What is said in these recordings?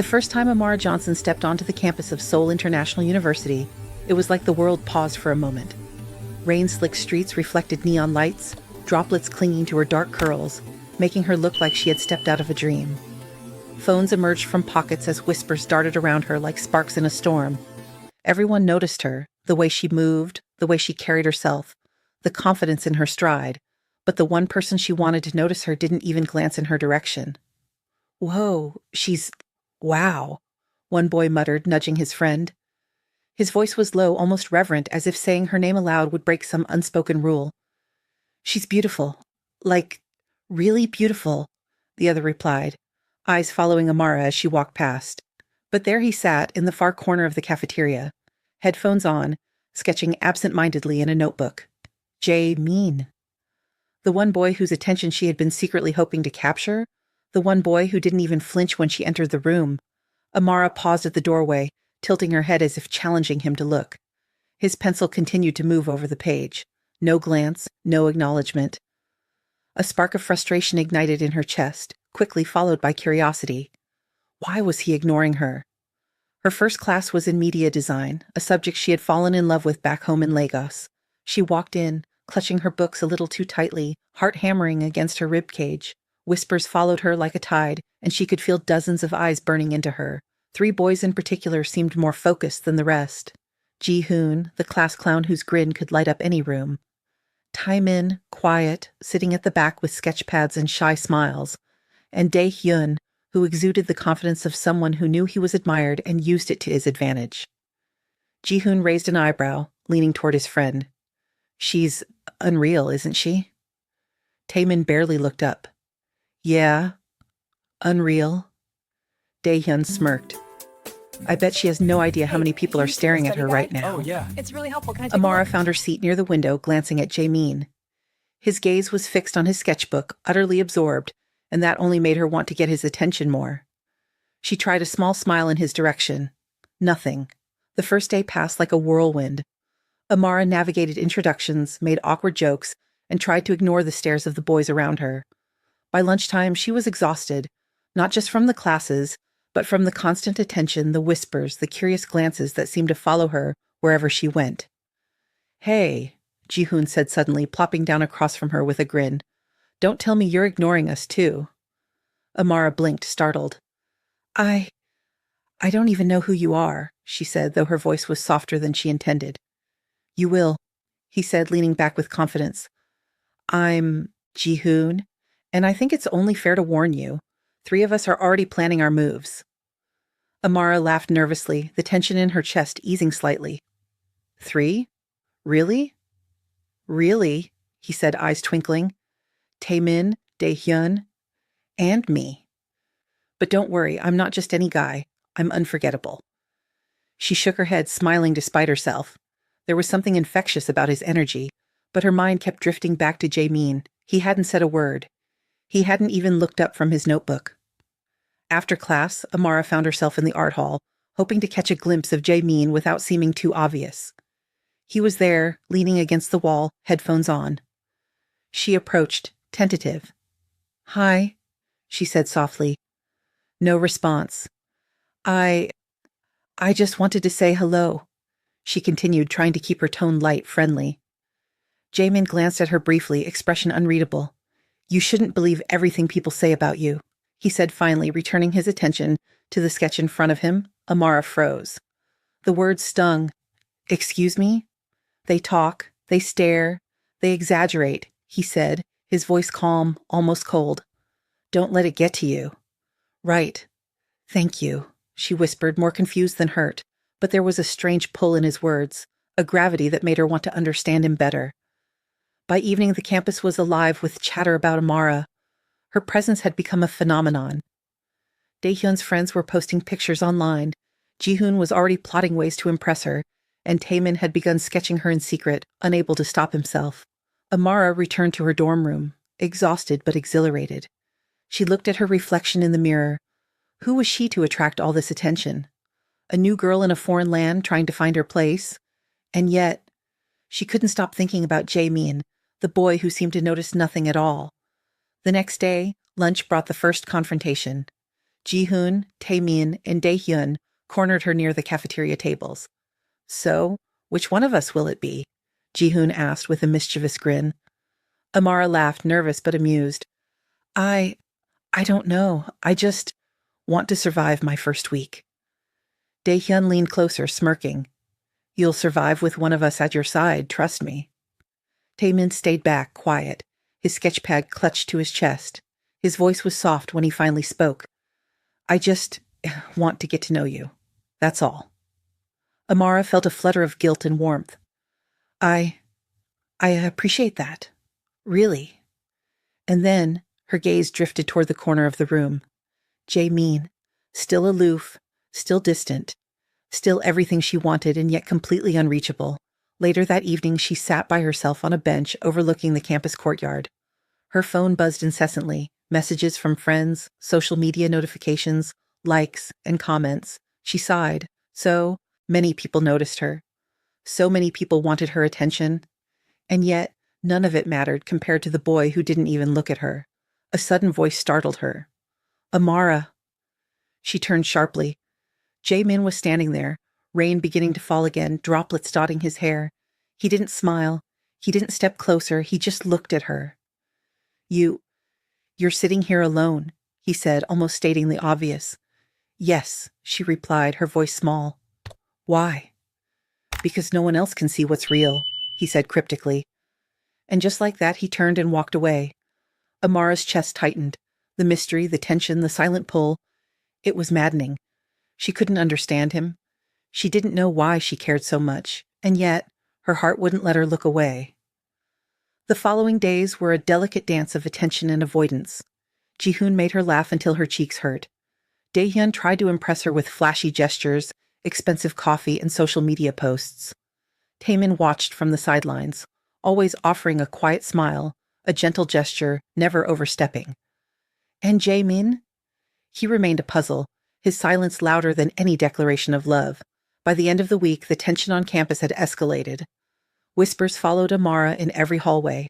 The first time Amara Johnson stepped onto the campus of Seoul International University, it was like the world paused for a moment. Rain-slick streets reflected neon lights, droplets clinging to her dark curls, making her look like she had stepped out of a dream. Phones emerged from pockets as whispers darted around her like sparks in a storm. Everyone noticed her, the way she moved, the way she carried herself, the confidence in her stride, but the one person she wanted to notice her didn't even glance in her direction. "Whoa, wow," one boy muttered, nudging his friend. His voice was low, almost reverent, as if saying her name aloud would break some unspoken rule. "She's beautiful. Like, really beautiful," the other replied, eyes following Amara as she walked past. But there he sat, in the far corner of the cafeteria, headphones on, sketching absent-mindedly in a notebook. Jae-min. The one boy whose attention she had been secretly hoping to capture, the one boy who didn't even flinch when she entered the room. Amara paused at the doorway, tilting her head as if challenging him to look. His pencil continued to move over the page. No glance, no acknowledgement. A spark of frustration ignited in her chest, quickly followed by curiosity. Why was he ignoring her? Her first class was in media design, a subject she had fallen in love with back home in Lagos. She walked in, clutching her books a little too tightly, heart hammering against her ribcage. Whispers followed her like a tide, and she could feel dozens of eyes burning into her. 3 boys in particular seemed more focused than the rest. Ji-hoon, the class clown whose grin could light up any room. Tae-min, quiet, sitting at the back with sketch pads and shy smiles. And Dae-hyun, who exuded the confidence of someone who knew he was admired and used it to his advantage. Ji-hoon raised an eyebrow, leaning toward his friend. "She's unreal, isn't she?" Tae-min barely looked up. "Yeah, unreal." Dae-hyun smirked. "I bet she has no idea how many people are staring at her right now." Oh, yeah. It's really helpful. Can I take Amara a look? found her seat near the window, glancing at Jae-min. His gaze was fixed on his sketchbook, utterly absorbed, and that only made her want to get his attention more. She tried a small smile in his direction. Nothing. The first day passed like a whirlwind. Amara navigated introductions, made awkward jokes, and tried to ignore the stares of the boys around her. By lunchtime, she was exhausted, not just from the classes, but from the constant attention, the whispers, the curious glances that seemed to follow her wherever she went. "Hey," Ji-hoon said suddenly, plopping down across from her with a grin. "Don't tell me you're ignoring us, too." Amara blinked, startled. I don't even know who you are," she said, though her voice was softer than she intended. "You will," he said, leaning back with confidence. "I'm Ji-hoon, and I think it's only fair to warn you. 3 of us are already planning our moves." Amara laughed nervously, the tension in her chest easing slightly. 3? Really? Really, he said, eyes twinkling. Tae-min, Dae-hyun, and me. But don't worry, I'm not just any guy. I'm unforgettable. She shook her head, smiling despite herself. There was something infectious about his energy, but her mind kept drifting back to Jae-min. He hadn't said a word. He hadn't even looked up from his notebook. After class, Amara found herself in the art hall, hoping to catch a glimpse of Jae-min without seeming too obvious. He was there, leaning against the wall, headphones on. She approached, tentative. "Hi," she said softly. No response. I just wanted to say hello," she continued, trying to keep her tone light, friendly. Jae-min glanced at her briefly, expression unreadable. "You shouldn't believe everything people say about you," he said finally, returning his attention to the sketch in front of him. Amara froze. The words stung. "Excuse me?" "They talk, they stare, they exaggerate," he said, his voice calm, almost cold. "Don't let it get to you." "Right. Thank you," she whispered, more confused than hurt, but there was a strange pull in his words, a gravity that made her want to understand him better. By evening, the campus was alive with chatter about Amara. Her presence had become a phenomenon. Dae-hyun's friends were posting pictures online. Ji-hoon was already plotting ways to impress her, and Tae-min had begun sketching her in secret, unable to stop himself. Amara returned to her dorm room, exhausted but exhilarated. She looked at her reflection in the mirror. Who was she to attract all this attention? A new girl in a foreign land trying to find her place? And yet, she couldn't stop thinking about Jae-min, the boy who seemed to notice nothing at all. The next day, lunch brought the first confrontation. Ji-hoon, Tae-min, and Dae-hyun cornered her near the cafeteria tables. "So, which one of us will it be?" Ji-hoon asked with a mischievous grin. Amara laughed, nervous but amused. I don't know. I just want to survive my first week." Dae-hyun leaned closer, smirking. "You'll survive with one of us at your side, trust me." Tae-min stayed back, quiet, his sketchpad clutched to his chest. His voice was soft when he finally spoke. "I just want to get to know you. That's all." Amara felt a flutter of guilt and warmth. I appreciate that. Really." And then her gaze drifted toward the corner of the room. Jae-min, still aloof, still distant, still everything she wanted and yet completely unreachable. Later that evening, she sat by herself on a bench overlooking the campus courtyard. Her phone buzzed incessantly, messages from friends, social media notifications, likes, and comments. She sighed. So many people noticed her. So many people wanted her attention. And yet, none of it mattered compared to the boy who didn't even look at her. A sudden voice startled her. "Amara." She turned sharply. Jae-min was standing there, rain beginning to fall again, droplets dotting his hair. He didn't smile. He didn't step closer. He just looked at her. You're sitting here alone," he said, almost stating the obvious. "Yes," she replied, her voice small. "Why?" "Because no one else can see what's real," he said cryptically. And just like that, he turned and walked away. Amara's chest tightened. The mystery, the tension, the silent pull. It was maddening. She couldn't understand him. She didn't know why she cared so much, and yet her heart wouldn't let her look away. The following days were a delicate dance of attention and avoidance. Ji-hoon made her laugh until her cheeks hurt. Dae-hyun tried to impress her with flashy gestures, expensive coffee, and social media posts. Tae-min watched from the sidelines, always offering a quiet smile, a gentle gesture, never overstepping. And Jae-min? He remained a puzzle, his silence louder than any declaration of love. By the end of the week, the tension on campus had escalated. Whispers followed Amara in every hallway.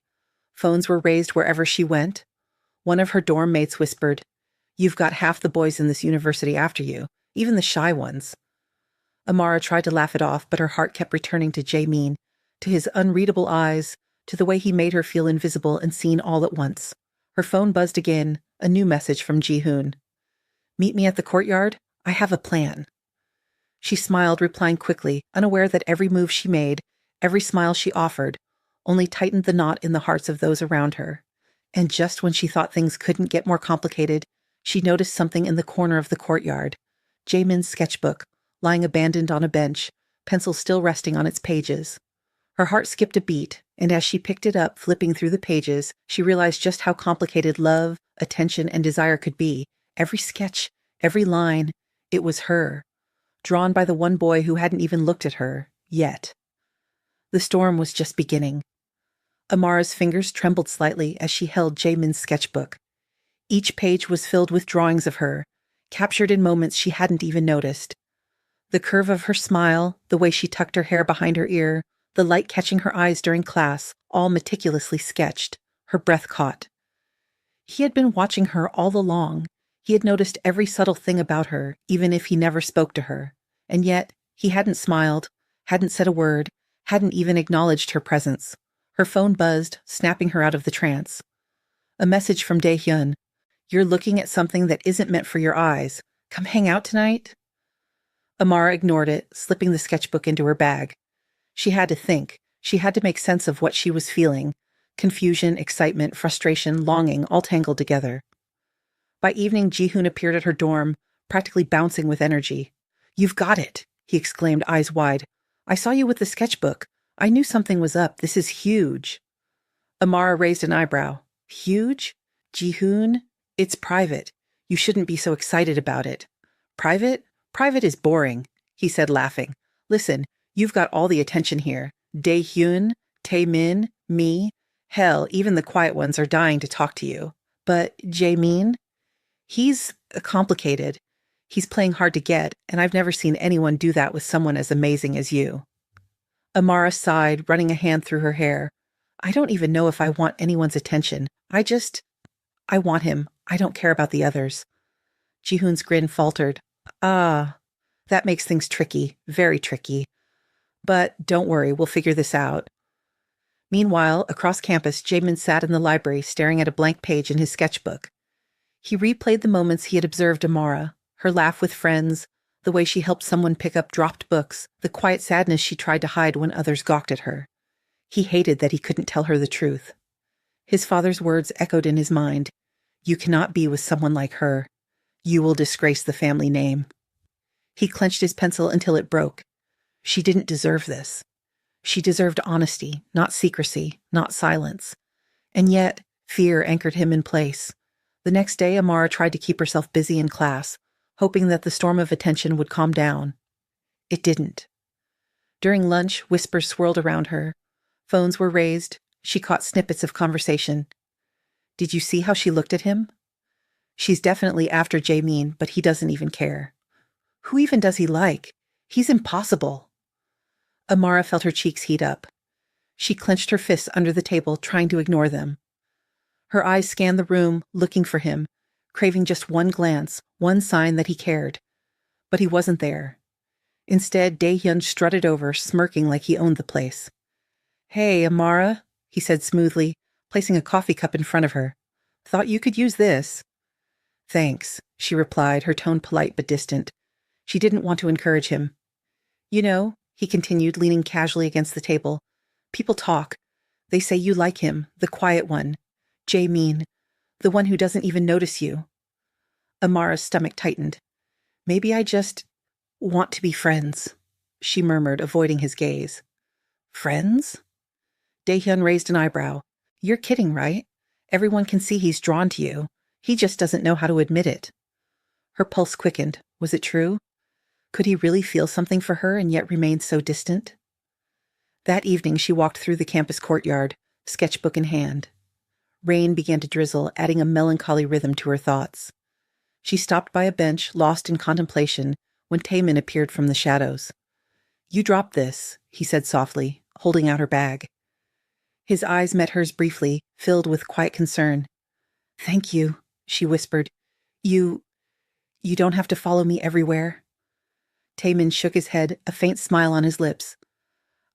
Phones were raised wherever she went. One of her dorm mates whispered, "You've got half the boys in this university after you, even the shy ones." Amara tried to laugh it off, but her heart kept returning to Jae-min, to his unreadable eyes, to the way he made her feel invisible and seen all at once. Her phone buzzed again, a new message from Ji-hoon. "Meet me at the courtyard. I have a plan." She smiled, replying quickly, unaware that every move she made, every smile she offered, only tightened the knot in the hearts of those around her. And just when she thought things couldn't get more complicated, she noticed something in the corner of the courtyard. Jae-min's sketchbook, lying abandoned on a bench, pencil still resting on its pages. Her heart skipped a beat, and as she picked it up, flipping through the pages, she realized just how complicated love, attention, and desire could be. Every sketch, every line, it was her, drawn by the one boy who hadn't even looked at her, yet. The storm was just beginning. Amara's fingers trembled slightly as she held Jae-min's sketchbook. Each page was filled with drawings of her, captured in moments she hadn't even noticed. The curve of her smile, the way she tucked her hair behind her ear, the light catching her eyes during class, all meticulously sketched, her breath caught. He had been watching her all along. He had noticed every subtle thing about her, even if he never spoke to her. And yet, he hadn't smiled, hadn't said a word, hadn't even acknowledged her presence. Her phone buzzed, snapping her out of the trance. A message from Dae-hyun. "You're looking at something that isn't meant for your eyes. Come hang out tonight?" Amara ignored it, slipping the sketchbook into her bag. She had to think. She had to make sense of what she was feeling. Confusion, excitement, frustration, longing, all tangled together. By evening, Ji-hoon appeared at her dorm, practically bouncing with energy. "You've got it," he exclaimed, eyes wide. "I saw you with the sketchbook. I knew something was up. This is huge." Amara raised an eyebrow. "Huge? Ji-hoon? It's private. You shouldn't be so excited about it." "Private? Private is boring," he said, laughing. "Listen, you've got all the attention here. Dae-hyun, Tae-min, me. Hell, even the quiet ones are dying to talk to you. But Jae-min? He's complicated. He's playing hard to get, and I've never seen anyone do that with someone as amazing as you." Amara sighed, running a hand through her hair. "I don't even know if I want anyone's attention. I want him. I don't care about the others." Ji-hoon's grin faltered. Ah, that makes things tricky, very tricky. But don't worry, we'll figure this out. Meanwhile, across campus, Jae-min sat in the library staring at a blank page in his sketchbook. He replayed the moments he had observed Amara, her laugh with friends, the way she helped someone pick up dropped books, the quiet sadness she tried to hide when others gawked at her. He hated that he couldn't tell her the truth. His father's words echoed in his mind. You cannot be with someone like her. You will disgrace the family name. He clenched his pencil until it broke. She didn't deserve this. She deserved honesty, not secrecy, not silence. And yet, fear anchored him in place. The next day, Amara tried to keep herself busy in class, hoping that the storm of attention would calm down. It didn't. During lunch, whispers swirled around her. Phones were raised. She caught snippets of conversation. Did you see how she looked at him? She's definitely after Jae-min, but he doesn't even care. Who even does he like? He's impossible. Amara felt her cheeks heat up. She clenched her fists under the table, trying to ignore them. Her eyes scanned the room, looking for him, craving just one glance, one sign that he cared. But he wasn't there. Instead, Dae-hyun strutted over, smirking like he owned the place. Hey, Amara, he said smoothly, placing a coffee cup in front of her. Thought you could use this. Thanks, she replied, her tone polite but distant. She didn't want to encourage him. You know, he continued, leaning casually against the table. People talk. They say you like him, the quiet one. Jae-min, the one who doesn't even notice you. Amara's stomach tightened. Maybe I just want to be friends, she murmured, avoiding his gaze. Friends? Dae-hyun raised an eyebrow. You're kidding, right? Everyone can see he's drawn to you. He just doesn't know how to admit it. Her pulse quickened. Was it true? Could he really feel something for her and yet remain so distant? That evening she walked through the campus courtyard, sketchbook in hand. Rain began to drizzle, adding a melancholy rhythm to her thoughts. She stopped by a bench, lost in contemplation, when Tae-min appeared from the shadows. You dropped this, he said softly, holding out her bag. His eyes met hers briefly, filled with quiet concern. Thank you, she whispered. You don't have to follow me everywhere. Tae-min shook his head, a faint smile on his lips.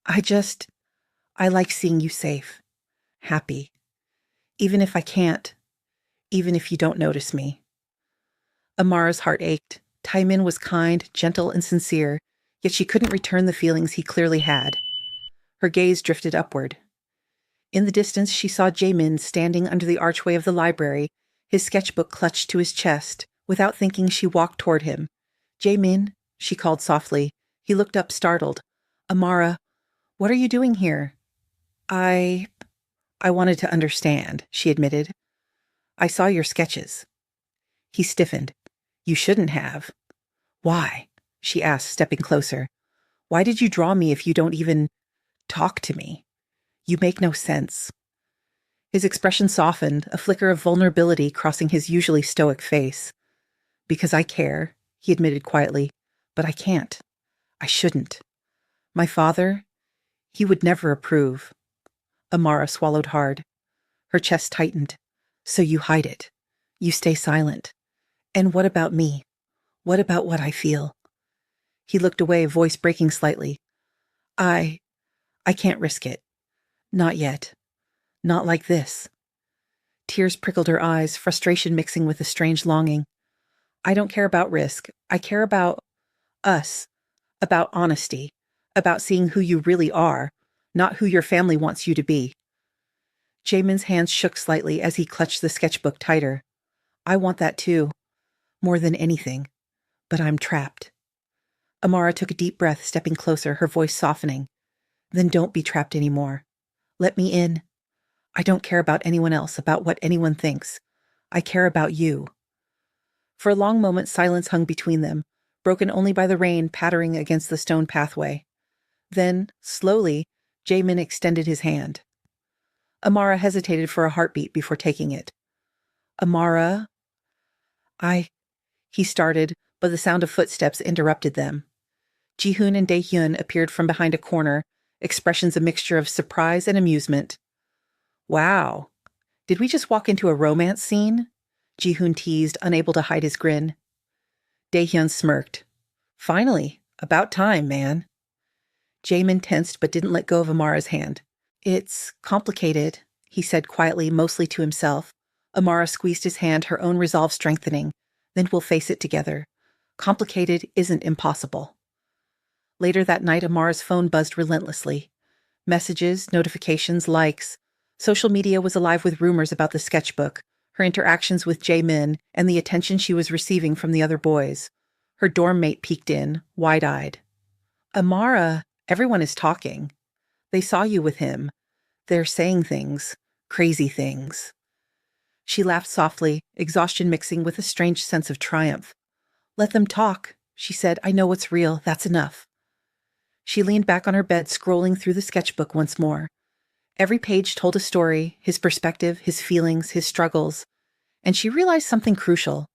I like seeing you safe, happy. Even if I can't, even if you don't notice me. Amara's heart ached. Tae-min was kind, gentle, and sincere, yet she couldn't return the feelings he clearly had. Her gaze drifted upward. In the distance, she saw Jae-min standing under the archway of the library, his sketchbook clutched to his chest. Without thinking, she walked toward him. Jae-min, she called softly. He looked up, startled. Amara, what are you doing here? I wanted to understand, she admitted. I saw your sketches. He stiffened. You shouldn't have. Why? She asked, stepping closer. Why did you draw me if you don't even talk to me? You make no sense. His expression softened, a flicker of vulnerability crossing his usually stoic face. Because I care, he admitted quietly, but I can't. I shouldn't. My father, he would never approve. Amara swallowed hard. Her chest tightened. So you hide it. You stay silent. And what about me? What about what I feel? He looked away, voice breaking slightly. I can't risk it. Not yet. Not like this. Tears prickled her eyes, frustration mixing with a strange longing. I don't care about risk. I care about us. About honesty. About seeing who you really are, not who your family wants you to be. Jae-min's hands shook slightly as he clutched the sketchbook tighter. I want that too. More than anything. But I'm trapped. Amara took a deep breath, stepping closer, her voice softening. Then don't be trapped anymore. Let me in. I don't care about anyone else, about what anyone thinks. I care about you. For a long moment, silence hung between them, broken only by the rain pattering against the stone pathway. Then, slowly, Jae-min extended his hand. Amara hesitated for a heartbeat before taking it. Amara? He started, but the sound of footsteps interrupted them. Ji-hoon and Dae-hyun appeared from behind a corner, expressions a mixture of surprise and amusement. Wow. Did we just walk into a romance scene? Ji-hoon teased, unable to hide his grin. Dae-hyun smirked. Finally, about time, man. Jae-min tensed but didn't let go of Amara's hand. It's complicated, he said quietly, mostly to himself. Amara squeezed his hand, her own resolve strengthening. Then we'll face it together. Complicated isn't impossible. Later that night, Amara's phone buzzed relentlessly. Messages, notifications, likes. Social media was alive with rumors about the sketchbook, her interactions with Jae-min, and the attention she was receiving from the other boys. Her dorm mate peeked in, wide-eyed. Amara, everyone is talking. They saw you with him. They're saying things, crazy things. She laughed softly, exhaustion mixing with a strange sense of triumph. Let them talk, she said. I know what's real. That's enough. She leaned back on her bed, scrolling through the sketchbook once more. Every page told a story, his perspective, his feelings, his struggles. And she realized something crucial.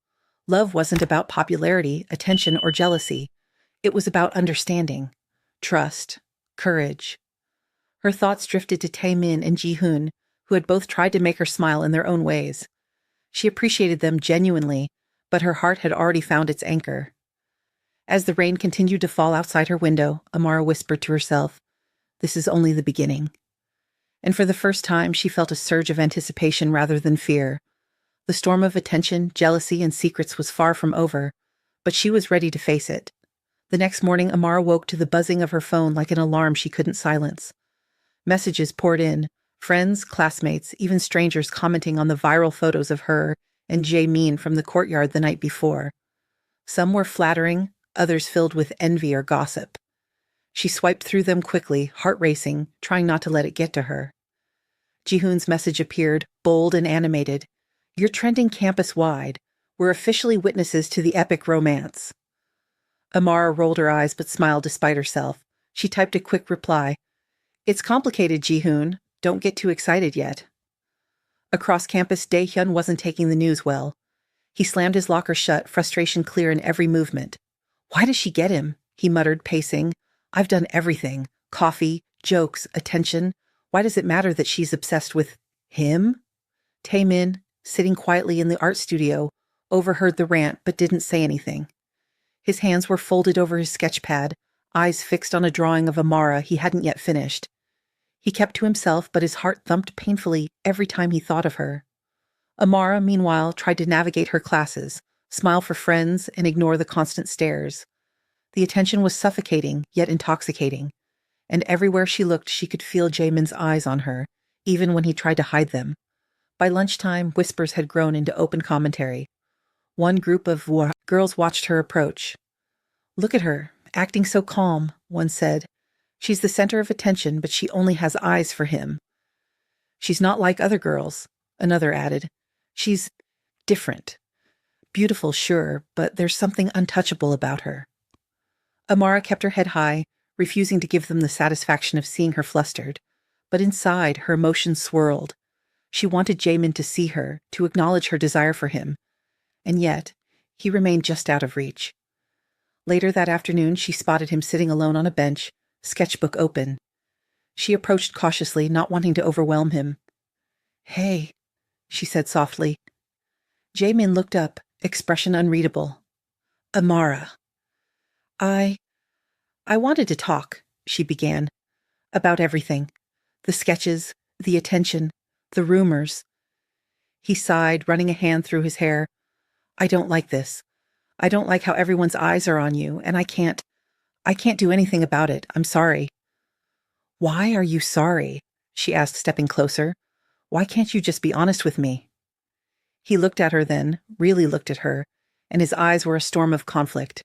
Love wasn't about popularity, attention, or jealousy. It was about understanding, trust, courage. Her thoughts drifted to Tae-min and Ji-hoon, who had both tried to make her smile in their own ways. She appreciated them genuinely, but her heart had already found its anchor. As the rain continued to fall outside her window, Amara whispered to herself, "This is only the beginning." And for the first time, she felt a surge of anticipation rather than fear. The storm of attention, jealousy, and secrets was far from over, but she was ready to face it. The next morning, Amara woke to the buzzing of her phone like an alarm she couldn't silence. Messages poured in, friends, classmates, even strangers commenting on the viral photos of her and Jae-min from the courtyard the night before. Some were flattering, others filled with envy or gossip. She swiped through them quickly, heart racing, trying not to let it get to her. Ji-hoon's message appeared, bold and animated. "You're trending campus-wide. We're officially witnesses to the epic romance." Amara rolled her eyes but smiled despite herself. She typed a quick reply. "It's complicated, Ji-hoon. Don't get too excited yet." Across campus, Dae-hyun wasn't taking the news well. He slammed his locker shut, frustration clear in every movement. "Why does she get him?" he muttered, pacing. "I've done everything. Coffee, jokes, attention. Why does it matter that she's obsessed with him?" Tae-min, sitting quietly in the art studio, overheard the rant but didn't say anything. His hands were folded over his sketch pad, eyes fixed on a drawing of Amara he hadn't yet finished. He kept to himself, but his heart thumped painfully every time he thought of her. Amara, meanwhile, tried to navigate her classes, smile for friends, and ignore the constant stares. The attention was suffocating, yet intoxicating, and everywhere she looked she could feel Jae-min's eyes on her, even when he tried to hide them. By lunchtime, whispers had grown into open commentary. One group of girls watched her approach. "Look at her, acting so calm," one said. "She's the center of attention, but she only has eyes for him." "She's not like other girls," another added. "She's different. Beautiful, sure, but there's something untouchable about her." Amara kept her head high, refusing to give them the satisfaction of seeing her flustered. But inside, her emotions swirled. She wanted Jae-min to see her, to acknowledge her desire for him. And yet, he remained just out of reach. Later that afternoon, she spotted him sitting alone on a bench, sketchbook open. She approached cautiously, not wanting to overwhelm him. "Hey," she said softly. Jae-min looked up, expression unreadable. "Amara." I wanted to talk," she began. "About everything. The sketches, the attention, the rumors." He sighed, running a hand through his hair. "I don't like this. I don't like how everyone's eyes are on you, and I can't do anything about it. I'm sorry." "Why are you sorry?" she asked, stepping closer. "Why can't you just be honest with me?" He looked at her then, really looked at her, and his eyes were a storm of conflict.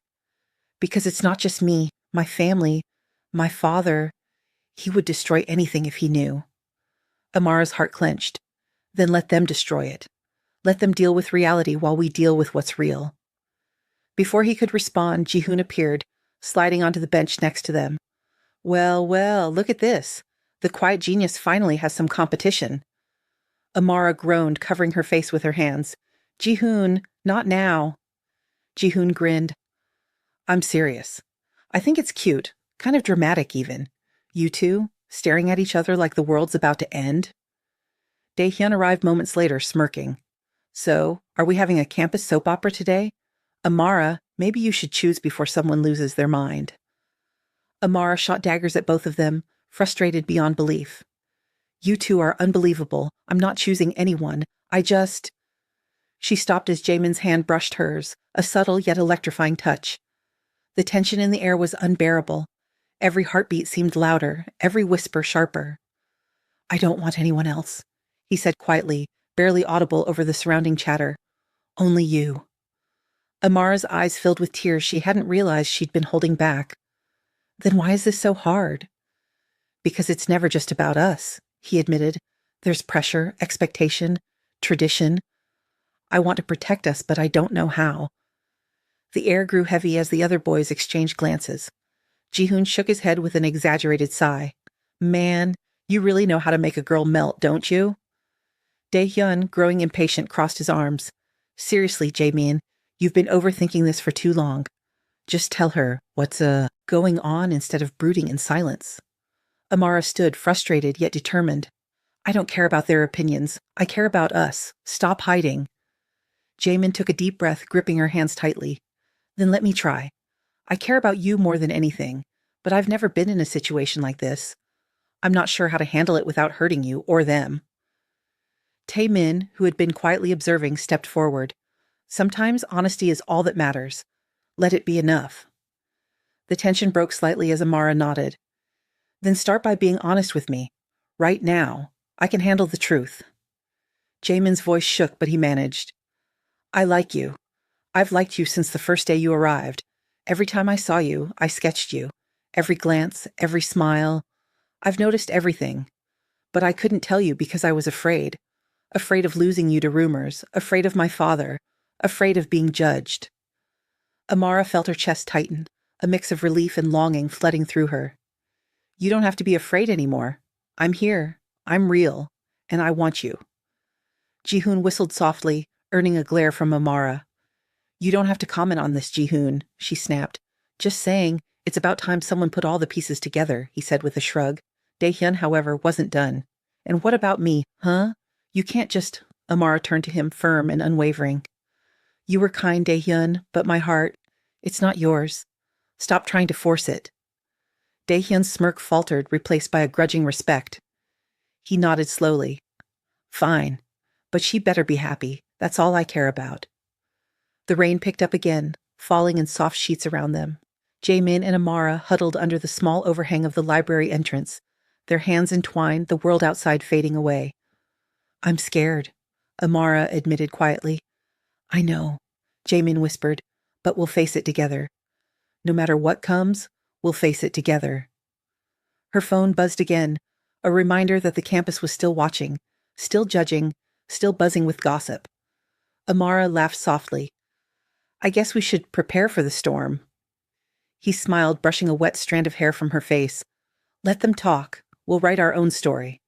"Because it's not just me, my family, my father. He would destroy anything if he knew." Amara's heart clenched. "Then let them destroy it. Let them deal with reality while we deal with what's real." Before he could respond, Ji-hoon appeared, sliding onto the bench next to them. Well, look at this. The quiet genius finally has some competition." Amara groaned, covering her face with her hands. "Ji-hoon, not now." Ji-hoon grinned. "I'm serious. I think it's cute, kind of dramatic even. You two, staring at each other like the world's about to end." Dae-hyun arrived moments later, smirking. "So, are we having a campus soap opera today? Amara, maybe you should choose before someone loses their mind. Amara shot daggers at both of them, frustrated beyond belief. You two are unbelievable. I'm not choosing anyone. She stopped as Jae-min's hand brushed hers, a subtle yet electrifying touch. The tension in the air was unbearable. Every heartbeat seemed louder, every whisper sharper. I don't want anyone else, he said quietly, barely audible over the surrounding chatter. Only you. Amara's eyes filled with tears she hadn't realized she'd been holding back. Then why is this so hard? Because it's never just about us, he admitted. There's pressure, expectation, tradition. I want to protect us, but I don't know how. The air grew heavy as the other boys exchanged glances. Ji-hoon shook his head with an exaggerated sigh. Man, you really know how to make a girl melt, don't you? Dae-hyun, growing impatient, crossed his arms. Seriously, Jae-min, you've been overthinking this for too long. Just tell her what's going on instead of brooding in silence. Amara stood, frustrated yet determined. I don't care about their opinions. I care about us. Stop hiding. Jae-min took a deep breath, gripping her hands tightly. Then let me try. I care about you more than anything, but I've never been in a situation like this. I'm not sure how to handle it without hurting you or them. Tae-min, who had been quietly observing, stepped forward. Sometimes honesty is all that matters. Let it be enough. The tension broke slightly as Amara nodded. Then start by being honest with me. Right now. I can handle the truth. Jae-min's voice shook, but he managed. I like you. I've liked you since the first day you arrived. Every time I saw you, I sketched you. Every glance, every smile. I've noticed everything. But I couldn't tell you because I was afraid. Afraid of losing you to rumors. Afraid of my father. Afraid of being judged. Amara felt her chest tighten, a mix of relief and longing flooding through her. You don't have to be afraid anymore. I'm here. I'm real. And I want you. Ji-hoon whistled softly, earning a glare from Amara. You don't have to comment on this, Ji-hoon, she snapped. Just saying, it's about time someone put all the pieces together, he said with a shrug. Dae-hyun, however, wasn't done. And what about me, huh? You can't just... Amara turned to him, firm and unwavering. You were kind, Dae-hyun, but my heart, it's not yours. Stop trying to force it. Dae-hyun's smirk faltered, replaced by a grudging respect. He nodded slowly. Fine, but she better be happy. That's all I care about. The rain picked up again, falling in soft sheets around them. Jae-min and Amara huddled under the small overhang of the library entrance, their hands entwined, the world outside fading away. I'm scared, Amara admitted quietly. I know, Jae-min whispered, but we'll face it together. No matter what comes, we'll face it together. Her phone buzzed again, a reminder that the campus was still watching, still judging, still buzzing with gossip. Amara laughed softly. I guess we should prepare for the storm. He smiled, brushing a wet strand of hair from her face. Let them talk. We'll write our own story.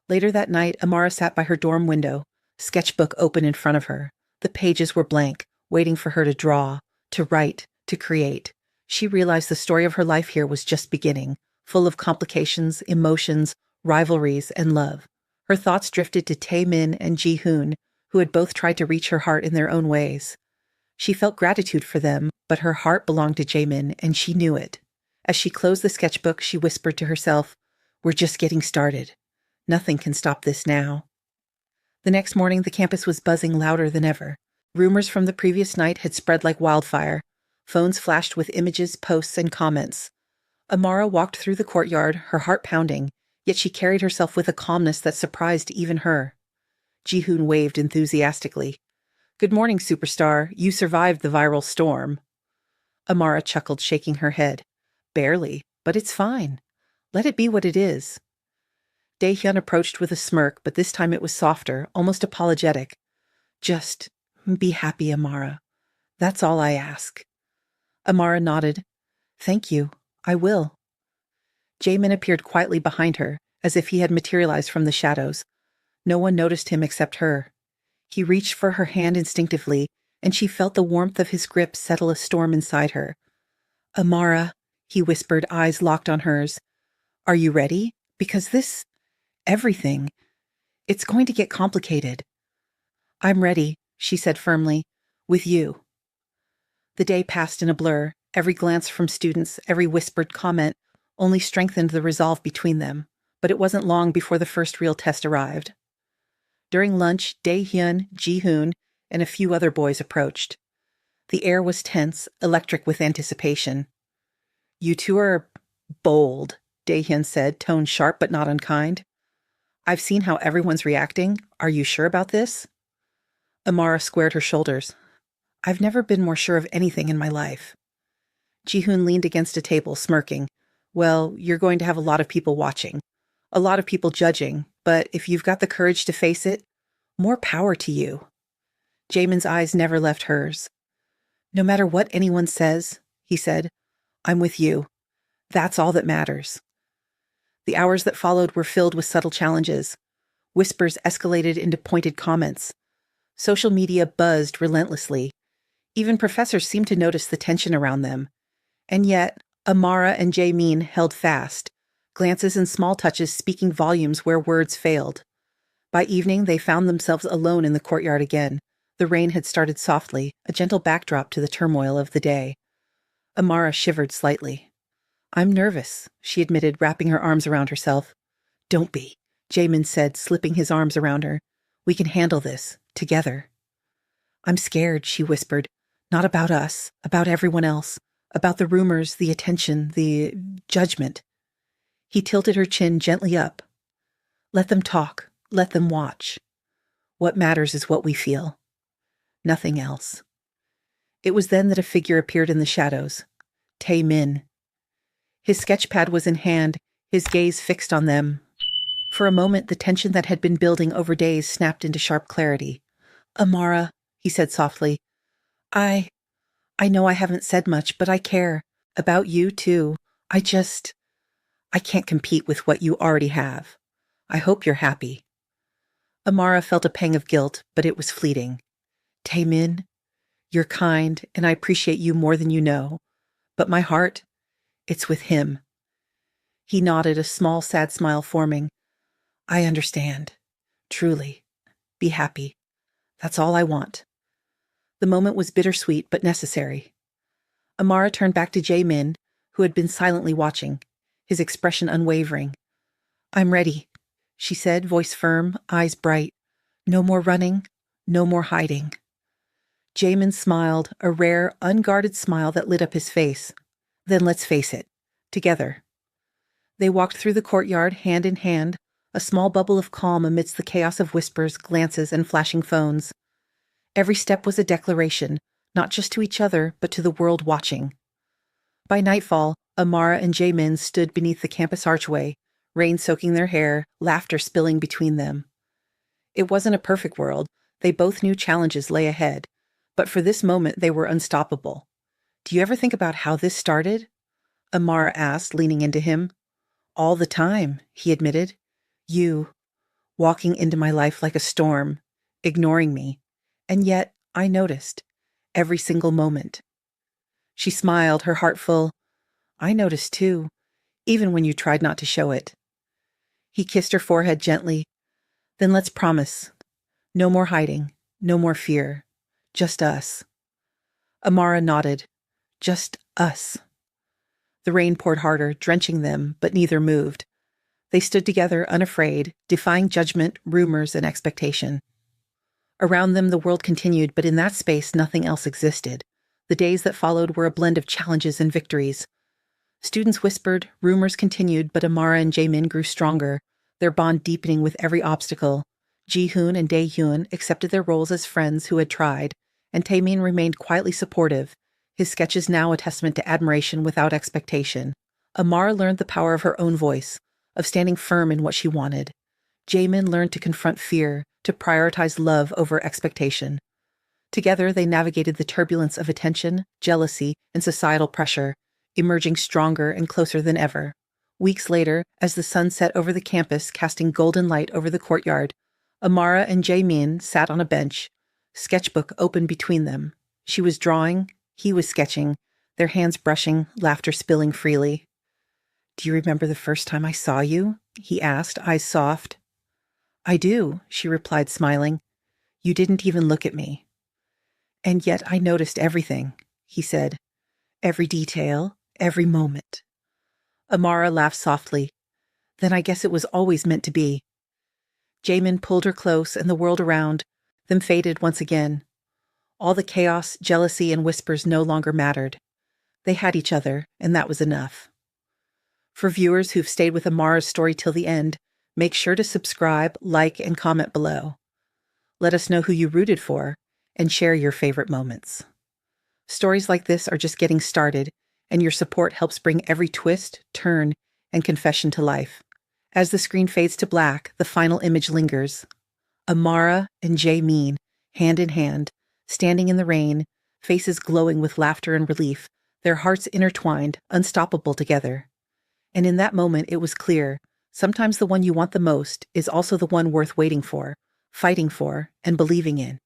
Later that night, Amara sat by her dorm window, sketchbook open in front of her. The pages were blank, waiting for her to draw, to write, to create. She realized the story of her life here was just beginning, full of complications, emotions, rivalries, and love. Her thoughts drifted to Tae-min and Ji-hoon, who had both tried to reach her heart in their own ways. She felt gratitude for them, but her heart belonged to Jae-min, and she knew it. As she closed the sketchbook, she whispered to herself, We're just getting started. Nothing can stop this now. The next morning, the campus was buzzing louder than ever. Rumors from the previous night had spread like wildfire. Phones flashed with images, posts, and comments. Amara walked through the courtyard, her heart pounding, yet she carried herself with a calmness that surprised even her. Ji-hoon waved enthusiastically. Good morning, superstar. You survived the viral storm. Amara chuckled, shaking her head. Barely, but it's fine. Let it be what it is. Dae-hyun approached with a smirk, but this time it was softer, almost apologetic. Just be happy, Amara. That's all I ask. Amara nodded. Thank you. I will. Jae-min appeared quietly behind her, as if he had materialized from the shadows. No one noticed him except her. He reached for her hand instinctively, and she felt the warmth of his grip settle a storm inside her. Amara, he whispered, eyes locked on hers. Are you ready? Because everything, it's going to get complicated. I'm ready, she said firmly, with you. The day passed in a blur. Every glance from students, every whispered comment only strengthened the resolve between them, but it wasn't long before the first real test arrived. During lunch, Dae-hyun, Ji-hoon, and a few other boys approached. The air was tense, electric with anticipation. "You two are bold," Dae-hyun said, tone sharp but not unkind. "I've seen how everyone's reacting. Are you sure about this?" Amara squared her shoulders. "I've never been more sure of anything in my life." Ji-hoon leaned against a table, smirking. "Well, you're going to have a lot of people watching. A lot of people judging, but if you've got the courage to face it, more power to you." Jaemin's eyes never left hers. "No matter what anyone says," he said, "I'm with you. That's all that matters." The hours that followed were filled with subtle challenges. Whispers escalated into pointed comments. Social media buzzed relentlessly. Even professors seemed to notice the tension around them. And yet, Amara and Jae-min held fast, glances and small touches speaking volumes where words failed. By evening, they found themselves alone in the courtyard again. The rain had started softly, a gentle backdrop to the turmoil of the day. Amara shivered slightly. "I'm nervous," she admitted, wrapping her arms around herself. "Don't be," Jae-min said, slipping his arms around her. "We can handle this, together." "I'm scared," she whispered. "Not about us, about everyone else, about the rumors, the attention, the judgment." He tilted her chin gently up. "Let them talk. Let them watch. What matters is what we feel. Nothing else." It was then that a figure appeared in the shadows. Tae-min. His sketchpad was in hand, his gaze fixed on them. For a moment, the tension that had been building over days snapped into sharp clarity. "Amara," he said softly, I know I haven't said much, but I care. About you, too. I can't compete with what you already have. I hope you're happy." Amara felt a pang of guilt, but it was fleeting. "Tae-min, you're kind, and I appreciate you more than you know. But my heart, it's with him." He nodded, a small, sad smile forming. "I understand. Truly. Be happy. That's all I want." The moment was bittersweet, but necessary. Amara turned back to Jae-min, who had been silently watching, his expression unwavering. "I'm ready," she said, voice firm, eyes bright. "No more running, no more hiding." Jae-min smiled, a rare, unguarded smile that lit up his face. "Then let's face it. Together." They walked through the courtyard, hand in hand, a small bubble of calm amidst the chaos of whispers, glances, and flashing phones. Every step was a declaration, not just to each other, but to the world watching. By nightfall, Amara and Jae-min stood beneath the campus archway, rain soaking their hair, laughter spilling between them. It wasn't a perfect world. They both knew challenges lay ahead, but for this moment they were unstoppable. "Do you ever think about how this started?" Amara asked, leaning into him. "All the time," he admitted. "You, walking into my life like a storm, ignoring me. And yet, I noticed. Every single moment." She smiled, her heart full. "I noticed too, even when you tried not to show it." He kissed her forehead gently. "Then let's promise. No more hiding, no more fear. Just us." Amara nodded. "Just us." The rain poured harder, drenching them, but neither moved. They stood together, unafraid, defying judgment, rumors, and expectation. Around them, the world continued, but in that space, nothing else existed. The days that followed were a blend of challenges and victories. Students whispered, rumors continued, but Amara and Jae-min grew stronger, their bond deepening with every obstacle. Ji-hoon and Dae-hyun accepted their roles as friends who had tried, and Tae-min remained quietly supportive, his sketches now a testament to admiration without expectation. Amara learned the power of her own voice, of standing firm in what she wanted. Jae-min learned to confront fear, to prioritize love over expectation. Together, they navigated the turbulence of attention, jealousy, and societal pressure, emerging stronger and closer than ever. Weeks later, as the sun set over the campus, casting golden light over the courtyard, Amara and Jae-min sat on a bench, sketchbook open between them. She was drawing, he was sketching, their hands brushing, laughter spilling freely. "Do you remember the first time I saw you?" he asked, eyes soft. "I do," she replied, smiling. "You didn't even look at me." "And yet I noticed everything. he said. "Every detail, every moment." Amara laughed softly. "Then I guess it was always meant to be." Jae-min pulled her close, and the world around them faded once again. All the chaos, jealousy, and whispers no longer mattered. They had each other, and that was enough. For viewers who've stayed with Amara's story till the end, make sure to subscribe, like, and comment below. Let us know who you rooted for, and share your favorite moments. Stories like this are just getting started, and your support helps bring every twist, turn, and confession to life. As the screen fades to black, the final image lingers. Amara and Jae-min, hand in hand, standing in the rain, faces glowing with laughter and relief, their hearts intertwined, unstoppable together. And in that moment, it was clear, sometimes the one you want the most is also the one worth waiting for, fighting for, and believing in.